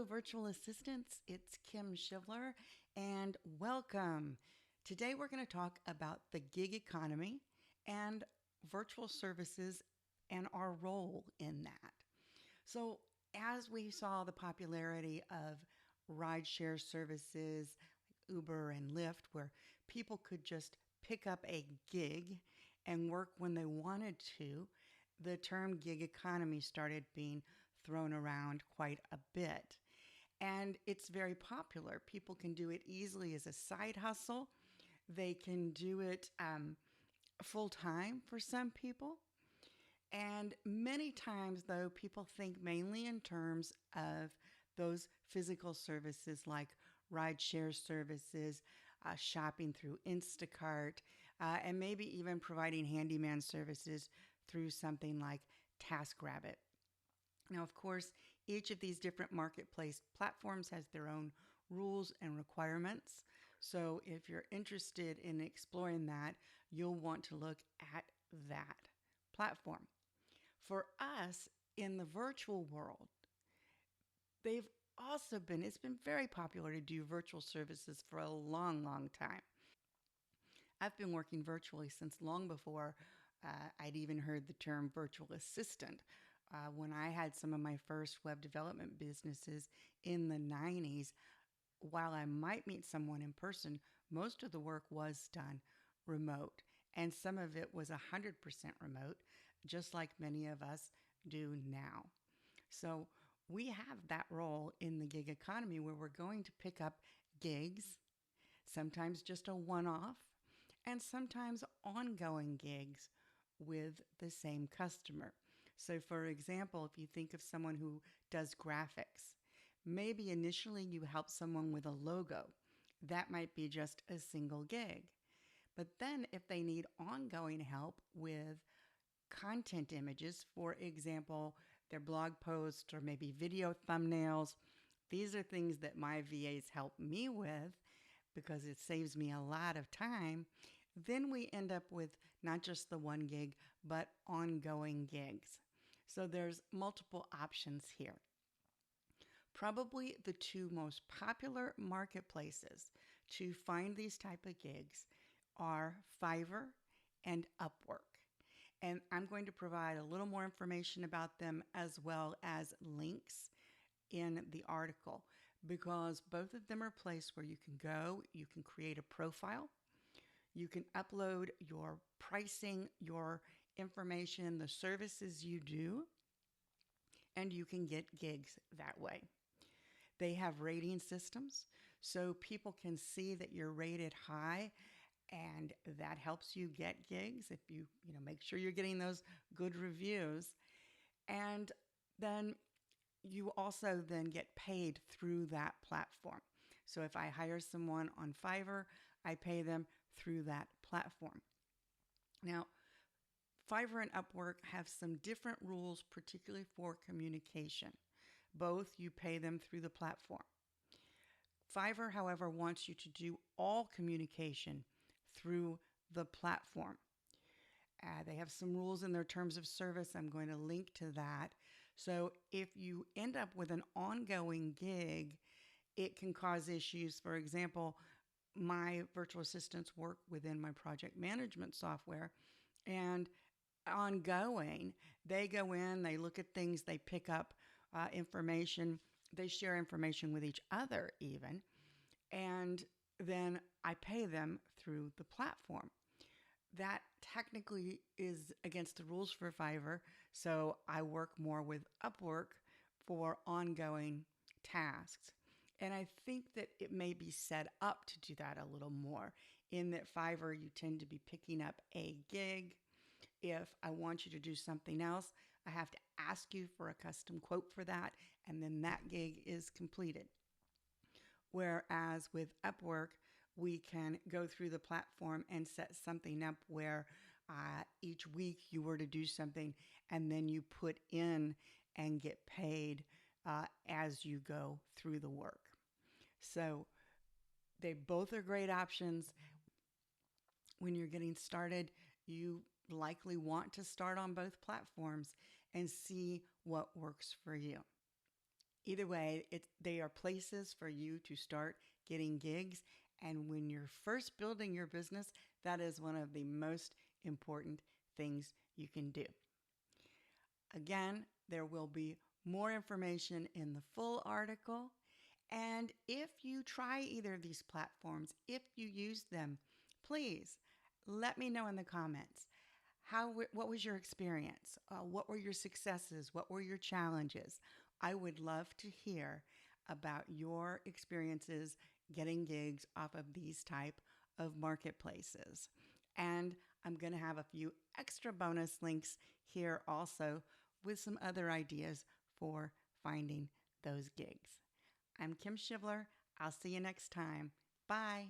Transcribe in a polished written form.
Hello, virtual assistants. It's Kim Shivler, and welcome. Today we're going to talk about the gig economy and virtual services and our role in that. So, as we saw the popularity of rideshare services like Uber and Lyft, where people could just pick up a gig and work when they wanted to, the term gig economy started being thrown around quite a bit. And it's very popular. People can do it easily as a side hustle. They can do it full time for some people. And many times, though, people think mainly in terms of those physical services like rideshare services, shopping through Instacart, and maybe even providing handyman services through something like TaskRabbit. Now, of course, each of these different marketplace platforms has their own rules and requirements. So if you're interested in exploring that, you'll want to look at that platform. For us in the virtual world, they've also it's been very popular to do virtual services for a long, long time. I've been working virtually since long before I'd even heard the term virtual assistant. When I had some of my first web development businesses in the 90s, while I might meet someone in person, most of the work was done remote. And some of it was 100% remote, just like many of us do now. So we have that role in the gig economy where we're going to pick up gigs, sometimes just a one off, and sometimes ongoing gigs with the same customer. So, for example, if you think of someone who does graphics, maybe initially you help someone with a logo. That might be just a single gig. But then, if they need ongoing help with content images, for example, their blog posts or maybe video thumbnails, these are things that my VAs help me with because it saves me a lot of time. Then we end up with not just the one gig, but ongoing gigs. So there's multiple options here. Probably the two most popular marketplaces to find these type of gigs are Fiverr and Upwork. And I'm going to provide a little more information about them as well as links in the article because both of them are a place where you can go, you can create a profile, you can upload your pricing, your information, the services you do, and you can get gigs that way. They have rating systems, so people can see that you're rated high, and that helps you get gigs if you make sure you're getting those good reviews. And then you also then get paid through that platform. So if I hire someone on Fiverr, I pay them through that platform. Now, Fiverr and Upwork have some different rules, particularly for communication. Both you pay them through the platform. Fiverr, however, wants you to do all communication through the platform. They have some rules in their terms of service. I'm going to link to that. So if you end up with an ongoing gig, it can cause issues. For example, my virtual assistants work within my project management software, and ongoing, they go in, they look at things, they pick up information, they share information with each other even, and then I pay them through the platform. That technically is against the rules for Fiverr, so I work more with Upwork for ongoing tasks. And I think that it may be set up to do that a little more, in that Fiverr, you tend to be picking up a gig. If I want you to do something else, I have to ask you for a custom quote for that, and then that gig is completed. Whereas with Upwork, we can go through the platform and set something up where each week you were to do something and then you put in and get paid as you go through the work. So they both are great options. When you're getting started, you likely want to start on both platforms and see what works for you. Either way, they are places for you to start getting gigs. And when you're first building your business, that is one of the most important things you can do. Again, there will be more information in the full article. And if you try either of these platforms, if you use them, please let me know in the comments. What was your experience? What were your successes? What were your challenges? I would love to hear about your experiences getting gigs off of these type of marketplaces. And I'm going to have a few extra bonus links here also with some other ideas for finding those gigs. I'm Kim Shivler. I'll see you next time. Bye.